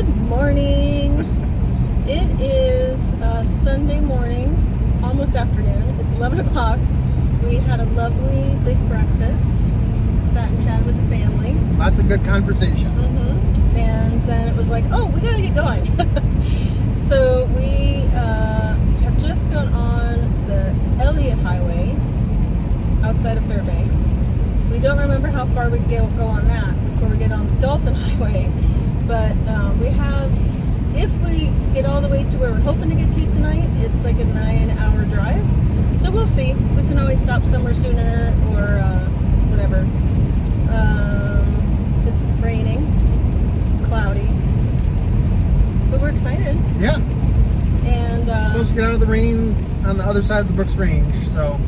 Good morning. It is Sunday morning, almost afternoon. It's 11 o'clock. We had a lovely big breakfast, sat and chatted with the family. Lots of good conversation. And then it was like, oh, we gotta get going. So we have just got on the Dalton Highway outside of Fairbanks. We don't remember how far we go on that before we get on the Dalton Highway. But we have, if we get all the way to where we're hoping to get to tonight, it's like a 9-hour drive. So we'll see. We can always stop somewhere sooner or whatever. It's raining, cloudy, but we're excited. Yeah. And Supposed to get out of the rain on the other side of the Brooks Range, so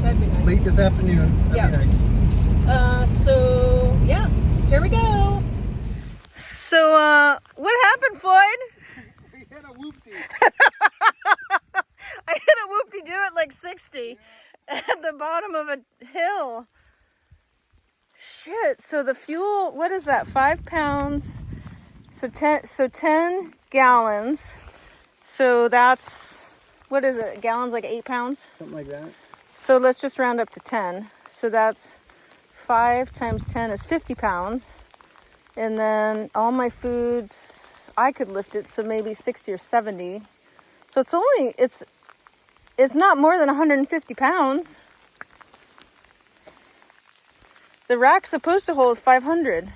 that'd be nice. late this afternoon. That'd be nice. So yeah, here we go. So what happened, Floyd? We hit a whoopty. I hit a whoop-de-doo at like 60 at the bottom of a hill. Shit, so the fuel, what is that, 5 pounds? So 10 gallons. So that's, what is it, gallons like 8 pounds? Something like that. So let's just round up to 10. So that's 5 times 10 is 50 pounds. And then all my foods, I could lift it, so maybe 60 or 70. So it's not more than 150 pounds. The rack's supposed to hold 500.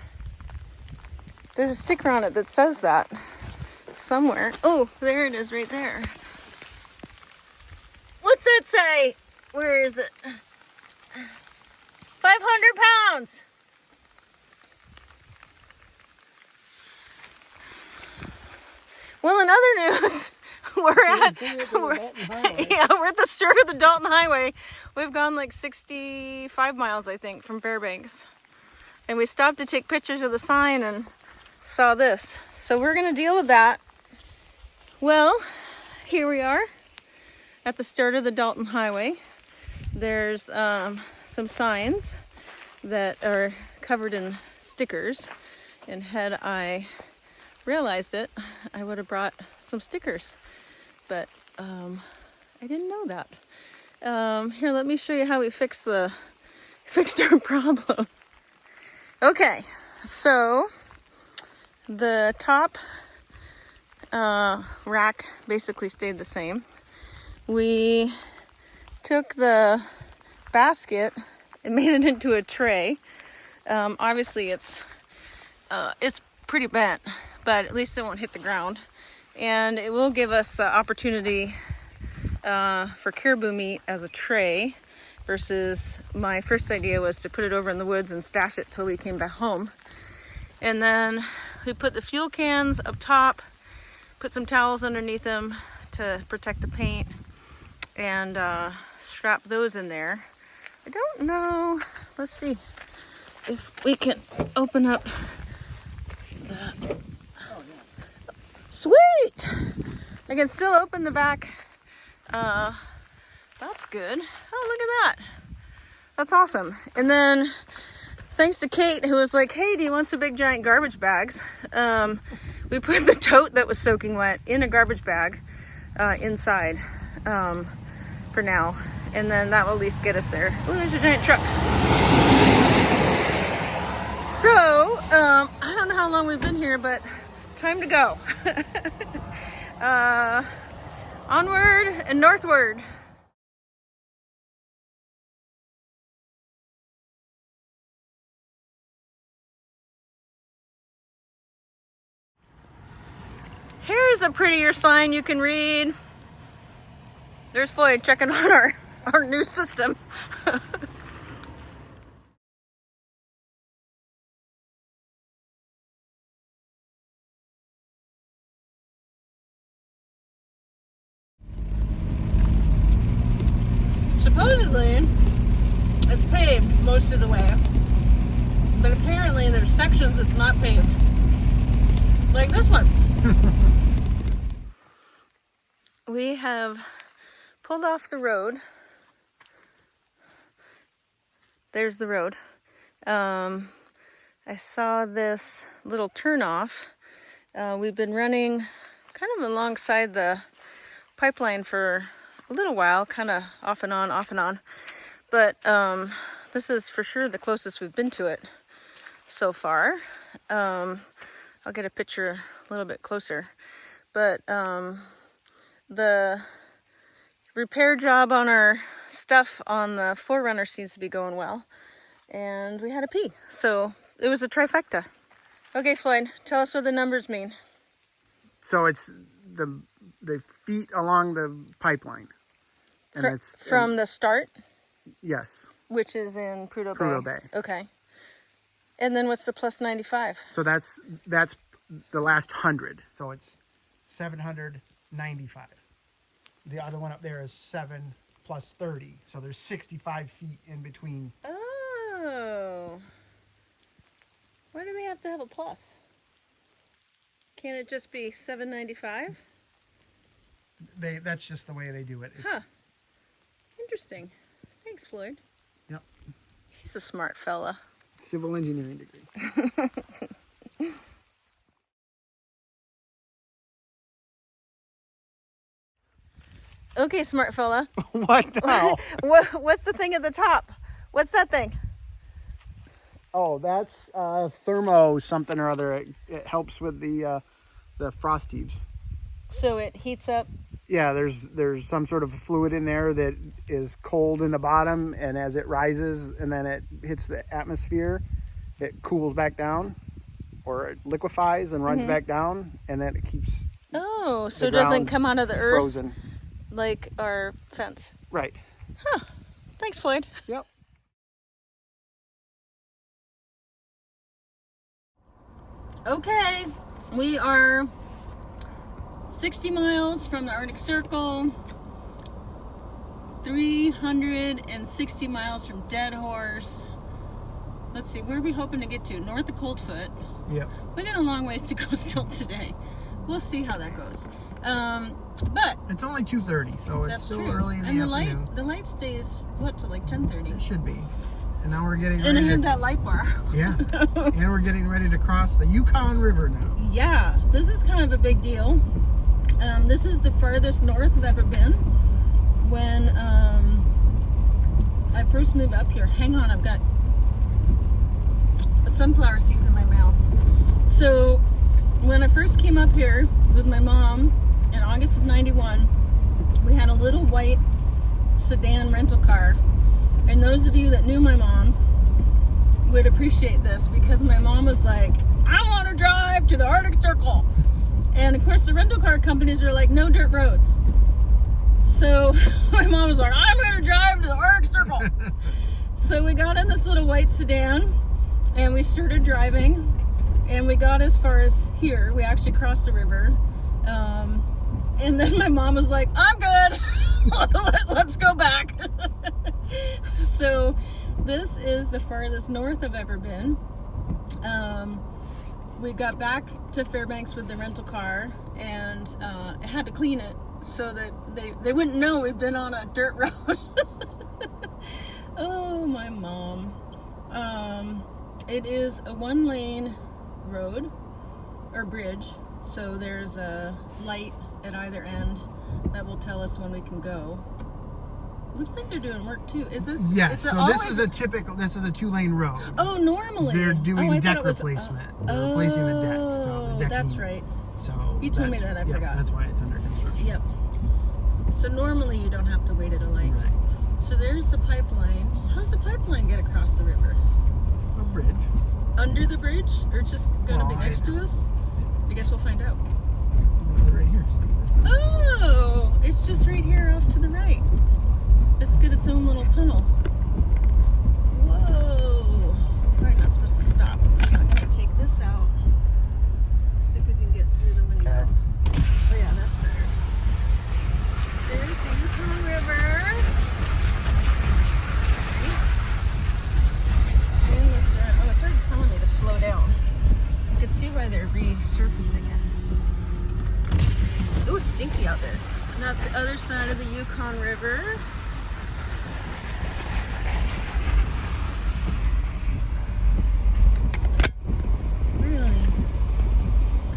There's a sticker on it that says that somewhere. Oh, there it is right there. What's that say? Where is it? 500 pounds. Well, in other news, we're at the start of the Dalton Highway. We've gone like 65 miles, I think, from Fairbanks. And we stopped to take pictures of the sign and saw this. So we're going to deal with that. Well, here we are at the start of the Dalton Highway. There's some signs that are covered in stickers. And had I realized it, I would have brought some stickers. But I didn't know that. Here, let me show you how we fixed our problem. Okay, so the top rack basically stayed the same. We took the basket and made it into a tray. Obviously, it's pretty bent, but at least it won't hit the ground. And it will give us the opportunity for caribou meat as a tray, versus my first idea was to put it over in the woods and stash it till we came back home. And then we put the fuel cans up top, put some towels underneath them to protect the paint, and strap those in there. I don't know, let's see if we can open up the... Sweet! I can still open the back. That's good. Oh, look at that. That's awesome. And then, thanks to Kate, who was like, hey, do you want some big giant garbage bags? We put the tote that was soaking wet in a garbage bag inside for now. And then that will at least get us there. Oh, there's a giant truck. So, I don't know how long we've been here, but time to go. Onward and northward. Here's a prettier sign you can read. There's Floyd checking on our new system. Supposedly, it's paved most of the way, but apparently there's sections it's not paved. Like this one. We have pulled off the road. There's the road. I saw this little turnoff We've been running kind of alongside the pipeline for a little while, kind of off and on, off and on. But this is for sure the closest we've been to it so far. I'll get a picture a little bit closer. But the repair job on our stuff on the 4Runner seems to be going well. And we had a pee. So it was a trifecta. Okay, Floyd, tell us what the numbers mean. So it's the feet along the pipeline. And it's from the start? Yes. Which is in Prudhoe Bay. Okay. And then what's the plus 95? So that's the last 100. So it's 795. The other one up there is 7 plus 30. So there's 65 feet in between. Oh. Why do they have to have a plus? Can't it just be 795? That's just the way they do it. Huh. Interesting. Thanks, Floyd. Yep. He's a smart fella. Civil engineering degree. Okay, smart fella. What now? What's the thing at the top? What's that thing? Oh, that's thermo something or other. It helps with the frost heaves. So it heats up. Yeah, there's some sort of fluid in there that is cold in the bottom, and as it rises and then it hits the atmosphere, it cools back down, or it liquefies and runs back down, and then it keeps. Oh, so it doesn't come out of the earth frozen like our fence. Right. Huh. Thanks, Floyd. Yep. Okay, we are 60 miles from the Arctic Circle, 360 miles from Dead Horse. Let's see, where are we hoping to get to? North of Coldfoot. Yep. We got a long ways to go still today. We'll see how that goes. But it's only 2:30, so it's still early in the afternoon. The light stays what till like 10:30. It should be. And now we're getting And I ready have to, that light bar. Yeah. And we're getting ready to cross the Yukon River now. Yeah, this is kind of a big deal. This is the farthest north I've ever been. When I first moved up here, hang on, I've got sunflower seeds in my mouth. So when I first came up here with my mom in August of '91, we had a little white sedan rental car. And those of you that knew my mom would appreciate this, because my mom was like, I want to drive to the Arctic Circle. And of course the rental car companies are like, no dirt roads. So my mom was like, I'm going to drive to the Arctic Circle. So we got in this little white sedan and we started driving, and we got as far as here. We actually crossed the river. And then my mom was like, I'm good. Let's go back. So this is the farthest north I've ever been. We got back to Fairbanks with the rental car, and I had to clean it so that they wouldn't know we'd been on a dirt road. Oh, my mom. It is a 1-lane road or bridge, so there's a light at either end that will tell us when we can go. Looks like they're doing work too. Is this? Yes. So this is a 2-lane road. Oh, normally they're doing deck was, replacement. They're replacing the deck. So the decking, that's right. So you told me that. I forgot. That's why it's under construction. Yep. So normally you don't have to wait at a light. Right. So there's the pipeline. How's the pipeline get across the river? A bridge. Under the bridge, or just going to be next to us? I guess we'll find out. This is right here. Oh, it's just right here off to the right. It's got its own little tunnel. Whoa. Probably not supposed to stop. So I'm going to take this out. See if we can get through the window. Okay. Oh yeah, that's better. There's the Yukon River. Swing this around. Oh, it's already telling me to slow down. You can see why they're resurfacing it. Ooh, it's stinky out there. And that's the other side of the Yukon River. Really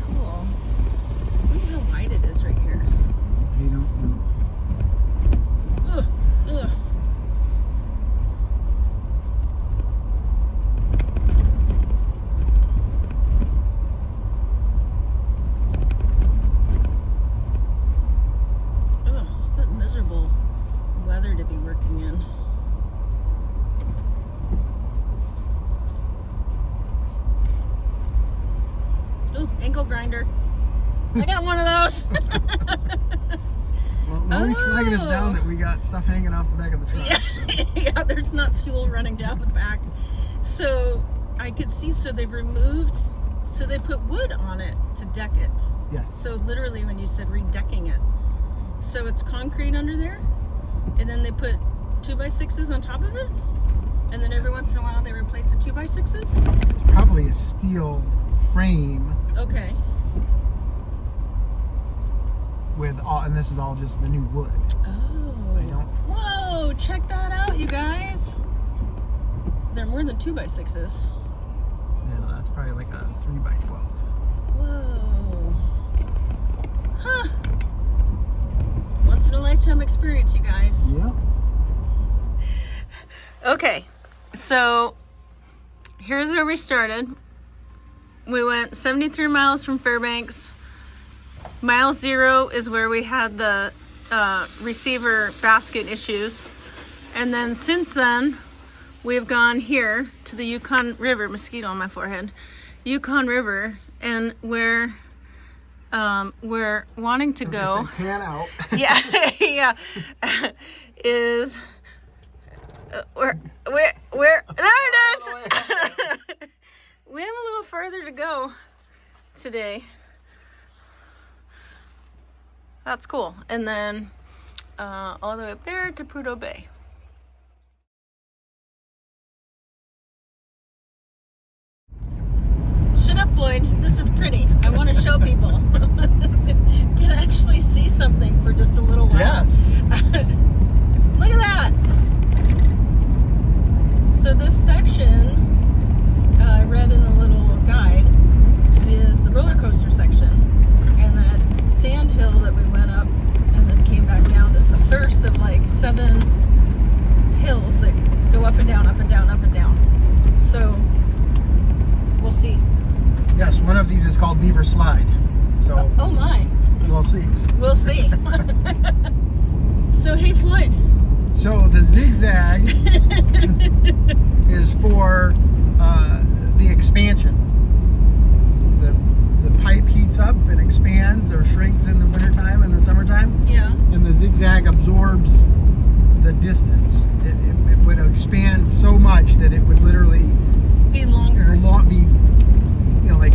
cool. Angle grinder. I got one of those. Well, nobody's flagging us down that we got stuff hanging off the back of the truck. Yeah, So. yeah, there's not fuel running down the back. So I could see, so they put wood on it to deck it. Yes. So literally when you said redecking it. So it's concrete under there, and then they put 2x6s on top of it, and then every once in a while they replace the 2x6s? It's probably a steel frame. Okay. With all, and this is all just the new wood. Oh. I don't. Whoa, check that out, you guys. They're more than 2x6s. Yeah, that's probably like a 3x12. Whoa. Huh. Once in a lifetime experience, you guys. Yep. Okay, so here's where we started. We went 73 miles from Fairbanks. Mile 0 is where we had the receiver basket issues. And then since then, we've gone here to the Yukon River, mosquito on my forehead, Yukon River, and we're wanting to go. Pan out. Yeah, yeah, is where there it is. We have a little further to go today. That's cool. And then all the way up there to Prudhoe Bay. Shut up, Floyd. This is pretty. I want to show people. Can actually see something for just a little while. Yes. Look at that. So this section, I read in the little guide, is the roller coaster section. And that sand hill that we went up and then came back down is the first of like 7 hills that go up and down, up and down, up and down. So we'll see. Yes, one of these is called Beaver Slide. So Oh my. we'll see. We'll see. So hey, Floyd. So the zigzag is for the expansion. The pipe heats up and expands or shrinks in the wintertime and the summertime. Yeah. And the zigzag absorbs the distance. It would expand so much that it would literally Be longer. be like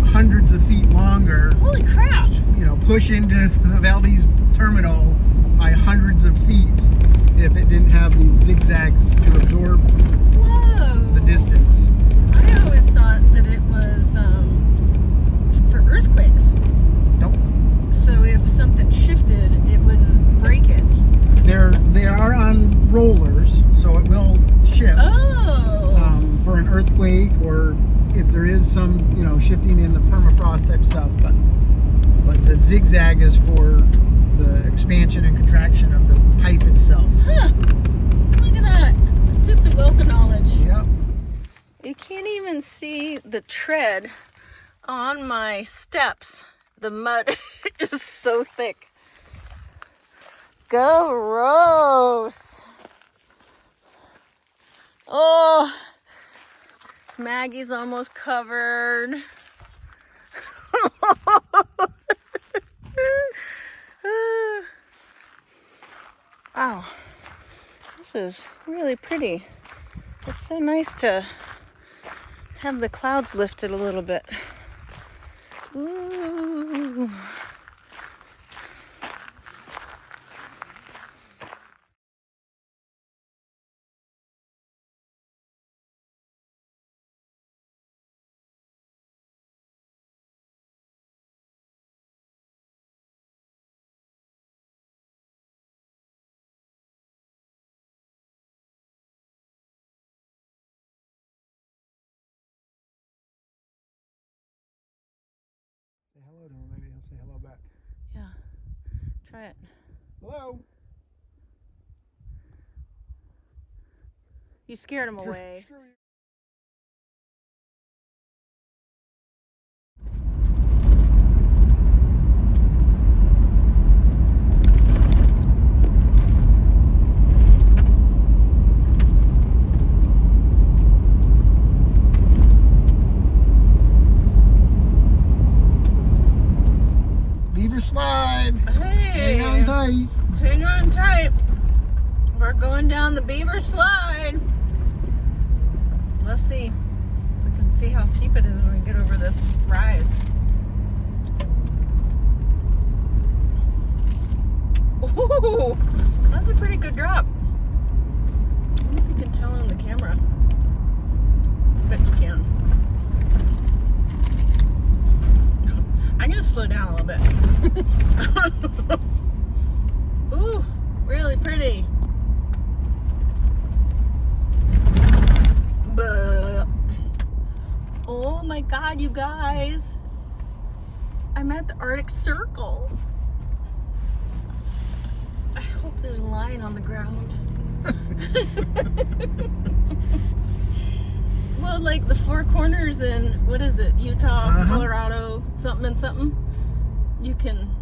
hundreds of feet longer. Holy crap. Push into the Valdez terminal by hundreds of feet if it didn't have these zigzags to absorb Whoa. the distance. I always thought that it was for earthquakes. Nope. So if something shifted, it wouldn't break it. They are on rollers, so it will shift Oh. for an earthquake or if there is some shifting in the permafrost type stuff. But the zigzag is for the expansion and contraction of the pipe itself. Huh. Look at that. Just a wealth of knowledge. Yep. You can't even see the tread on my steps. The mud is so thick. Gross. Oh, Maggie's almost covered. Wow, this is really pretty. It's so nice to have the clouds lifted a little bit. Ooh. Say hello to him. Maybe he'll say hello back. Yeah, try it. Hello. You scared him away. Screw you. slide. Hey, Hang on tight. hang on tight. We're going down the Beaver Slide. Let's see if we can see how steep it is when we get over this rise. Ooh, that's a pretty good drop. I wonder if you can tell on the camera. I bet you can. I'm gonna slow down a little bit. Ooh, really pretty. But, oh my God, you guys. I'm at the Arctic Circle. I hope there's a line on the ground. Well, like the Four Corners in, what is it, Utah, Colorado, something and something. You can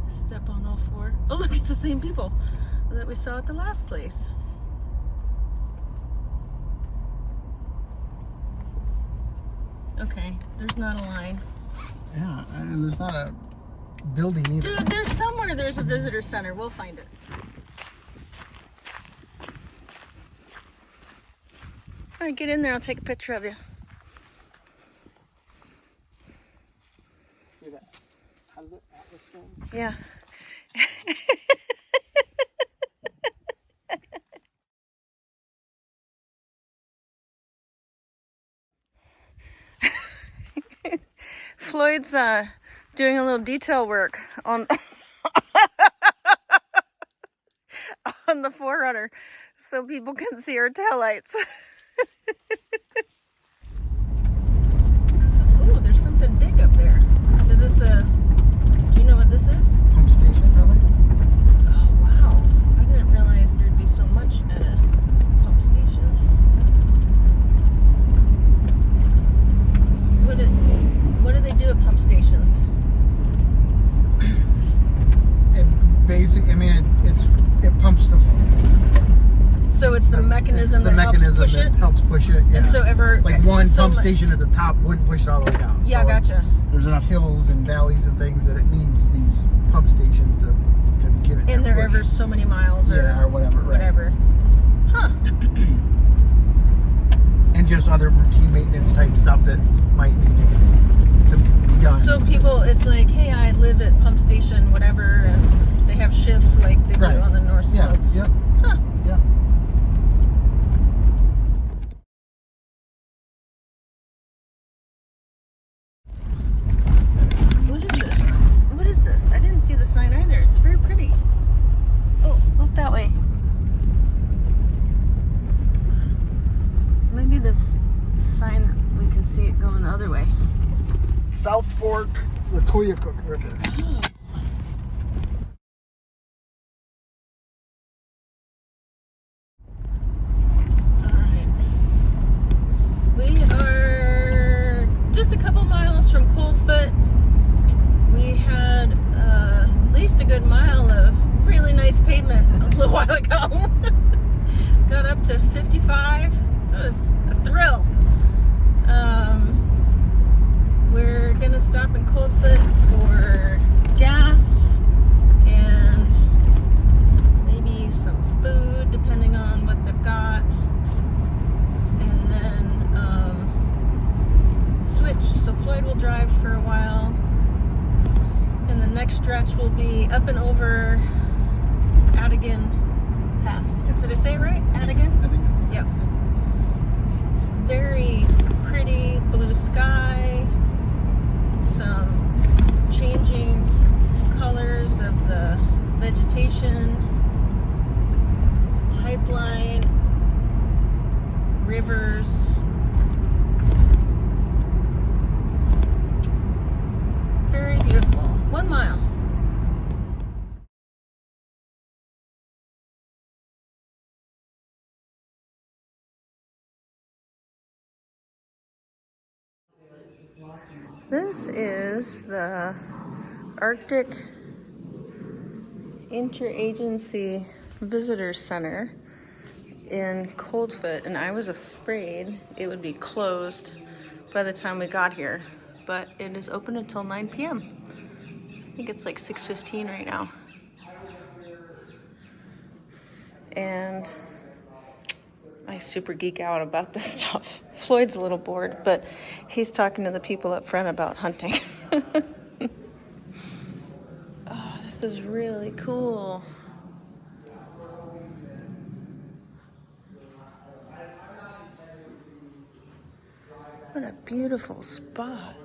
step on all four. Oh, look, it's the same people that we saw at the last place. Okay, there's not a line. Yeah, and there's not a building either. Dude, there's somewhere there's a visitor center. We'll find it. All right, get in there. I'll take a picture of you. How does it Atlas film? Yeah. Floyd's doing a little detail work on on the Forerunner so people can see her taillights. Oh, there's something big up there. Is this a... Do you know what this is? Pump station, probably. Oh, wow. I didn't realize there'd be so much at a pump station. What do they do at pump stations? It pumps the. So it's the mechanism It's the that mechanism helps push that it? helps push it. Yeah. And so one so pump mu- station at the top wouldn't push it all the way down. Yeah, So gotcha. There's enough hills and valleys and things that it needs these pump stations to give it. And that they're push. ever so many miles or whatever. Right. whatever. Huh. And just other routine maintenance type stuff that might need to be done. So people, it's like, hey, I live at pump station, whatever, and they have shifts like they do on the North Slope. Yeah. Huh. Yeah. What is this? What is this? I didn't see the sign either. It's very pretty. Oh, look that way. Maybe this sign, we can see it going the other way. South Fork, the Koyukuk River. Alright. We are just a couple miles from Coldfoot. We had at least a good mile of really nice pavement a little while ago. Got up to 55. It was a thrill. We're gonna stop in Coldfoot for gas and maybe some food, depending on what they've got, and then switch. So Floyd will drive for a while, and the next stretch will be up and over Adigan Pass. Yes. Did I say it right? Adigan? I think that's Yep. Very pretty blue sky, some changing colors of the vegetation, pipeline, rivers. Very beautiful. 1 mile. This is the Arctic Interagency Visitor Center in Coldfoot, and I was afraid it would be closed by the time we got here, but it is open until 9 p.m. I think it's like 6:15 right now. And I super geek out about this stuff. Floyd's a little bored, but he's talking to the people up front about hunting. Oh, this is really cool. What a beautiful spot.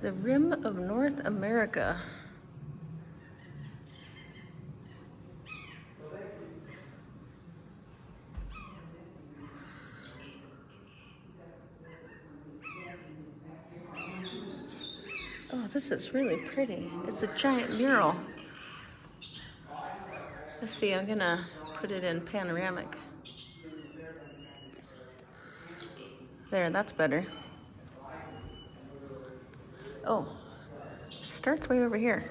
The rim of North America. Oh, this is really pretty. It's a giant mural. Let's see, I'm gonna put it in panoramic. There, that's better. Oh, starts way over here.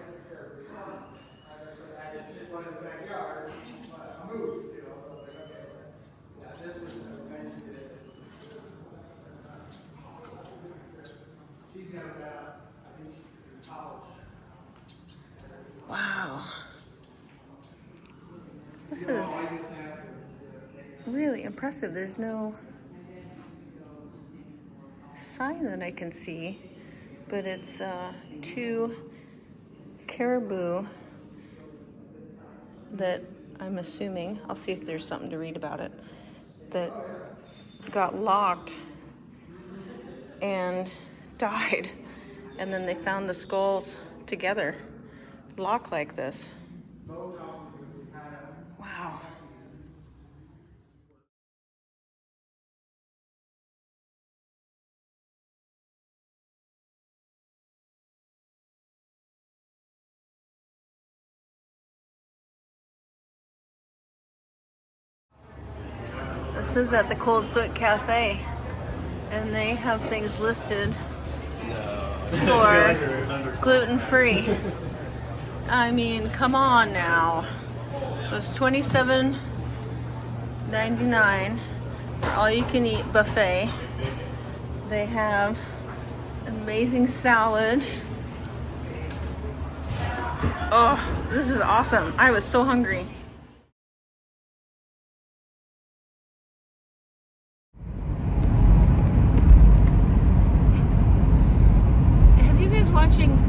Wow. This is really impressive. There's no sign that I can see, but it's 2 caribou that I'm assuming, I'll see if there's something to read about it, that got locked and died. And then they found the skulls together, locked like this. Wow. This is at the Cold Foot Cafe, and they have things listed for gluten-free. I mean, come on now. It was $27.99 for all-you-can-eat buffet. They have amazing salad. Oh, this is awesome. I was so hungry. Have you guys watching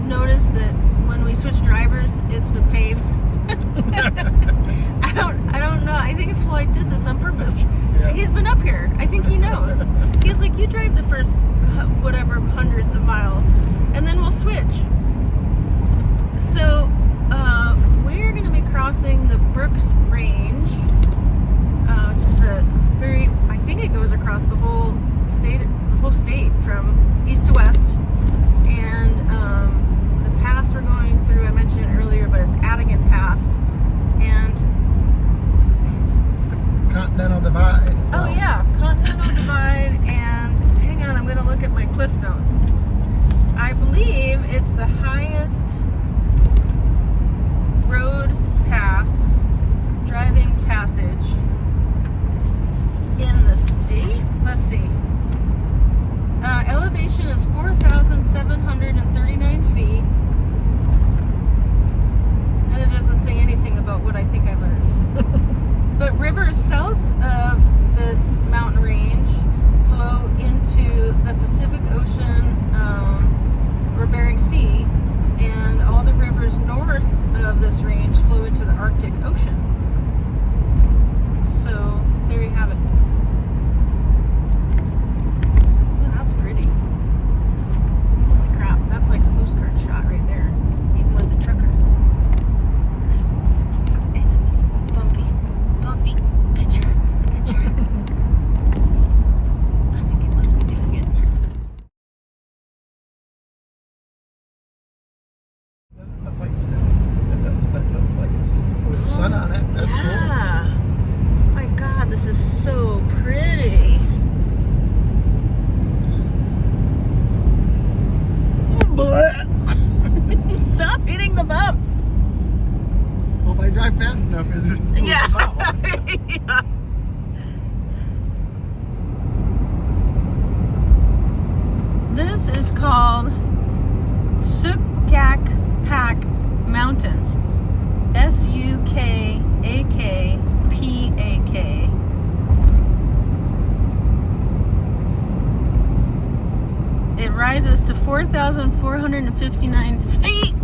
noticed that when we switch drivers, it's been paved? I don't know. I think Floyd did this on purpose. Yeah. He's been up here. I think he knows. He's like, you drive the first whatever hundreds of miles, and then we'll switch. So we're going to be crossing the Brooks Range, which is a very, I think it goes across the whole state from east to west. And the pass we're going through, I mentioned it earlier, but it's Adigan Pass. And it's the Continental Divide as well. Oh yeah, Continental Divide. And hang on, I'm going to look at my cliff notes. I believe it's the highest road pass, driving passage in the state. Let's see. Elevation is 4,739 feet. And it doesn't say anything about what I think I learned. But rivers south of this mountain range flow into the Pacific Ocean or Bering Sea, and all the rivers north of this range flow into the Arctic Ocean. So there you have it. Oh, that's pretty. Holy crap, that's like a postcard shot right there, even with the trucker. Bumpy, picture. on it. That's cool. Yeah. My God, this is so pretty. Stop hitting the bumps. Well, if I drive fast enough, it just goes Yeah. about. Yeah. This is called Sukak Pak Mountain. Sukakpak. It rises to 4,459 feet.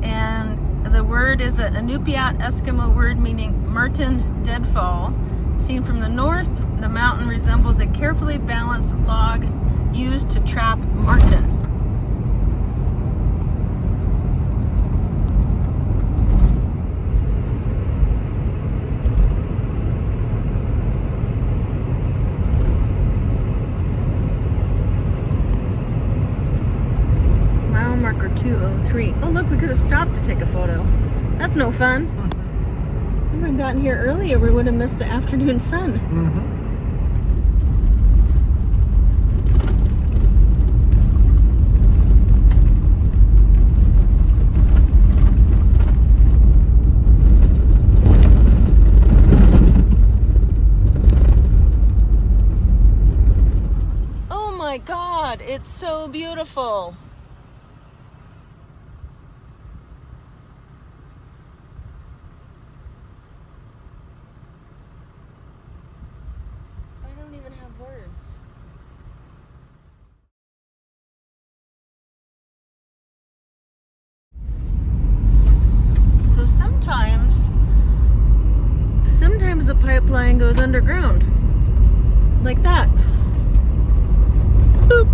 And the word is an Inupiat Eskimo word meaning marten deadfall. Seen from the north, the mountain resembles a carefully balanced log used to trap marten. Mile marker 203. Oh look, we could have stopped to take a photo. That's no fun. If we had gotten here earlier, we would have missed the afternoon sun. Mm-hmm. Oh my God, it's so beautiful. I don't even have words. So sometimes the pipeline goes underground. Like that. Boop.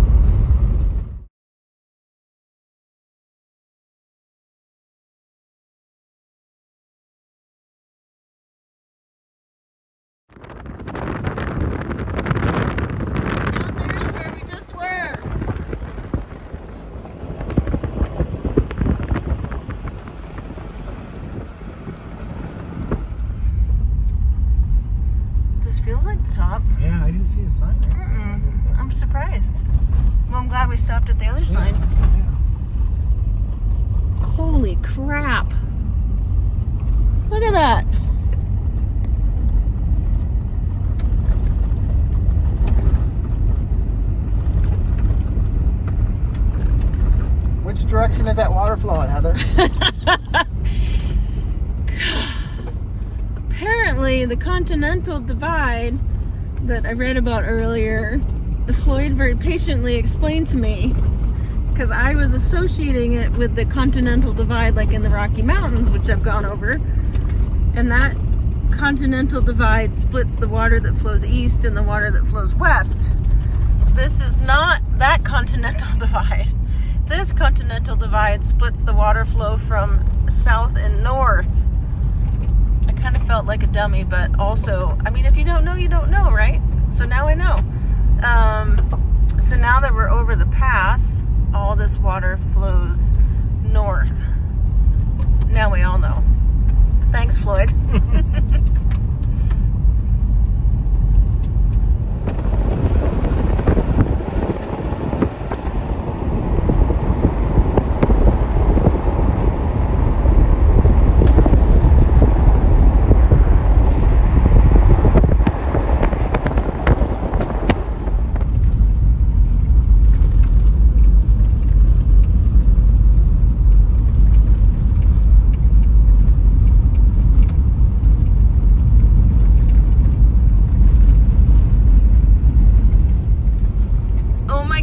Down there is where we just were. This feels like the top. Yeah, I didn't see a sign. I'm surprised. Well, I'm glad we stopped at the other side. Yeah. Holy crap. Look at that. Which direction is that water flowing, Heather? Apparently, the Continental Divide that I read about earlier, Floyd very patiently explained to me, because I was associating it with the Continental Divide like in the Rocky Mountains, which I've gone over, and that Continental Divide splits the water that flows east and the water that flows west. This is not that Continental Divide. This Continental Divide splits the water flow from south and north. I kind of felt like a dummy, but also, I mean, if you don't know, you don't know, right? So now I know. So now that we're over the pass, all this water flows north. Now we all know. Thanks, Floyd.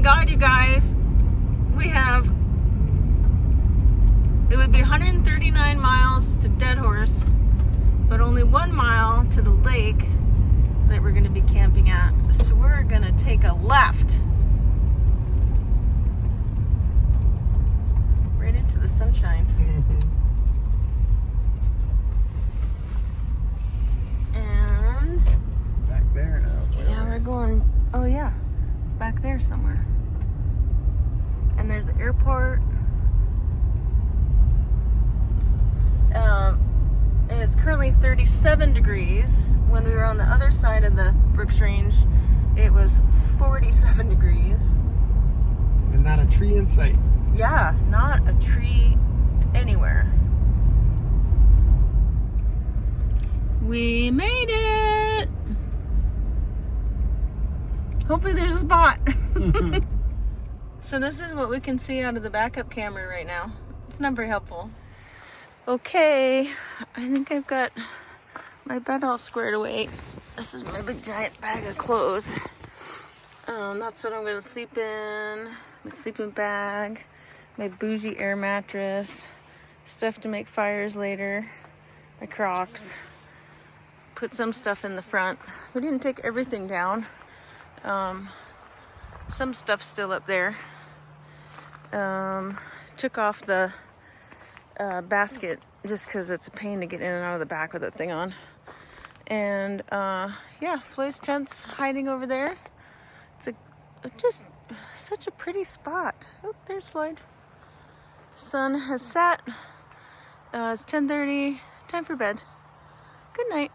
God, you guys, it would be 139 miles to Dead Horse, but only 1 mile to the lake that we're going to be camping at. So we're going to take a left right into the sunshine. And Back there now. yeah, we're going, oh yeah, back there somewhere. And there's the airport. It's currently 37 degrees. When we were on the other side of the Brooks Range, it was 47 degrees. And not a tree in sight. Yeah, not a tree anywhere. We made it! Hopefully there's a spot. So this is what we can see out of the backup camera right now. It's not very helpful. Okay, I think I've got my bed all squared away. This is my big giant bag of clothes. That's what I'm gonna sleep in. My sleeping bag, my bougie air mattress, stuff to make fires later, my Crocs. Put some stuff in the front. We didn't take everything down. Some stuff's still up there. Took off the basket just because it's a pain to get in and out of the back with that thing on. And yeah, Floyd's tent's hiding over there. It's just such a pretty spot. Oh, there's Floyd. Sun has set. It's 10:30. Time for bed. Good night.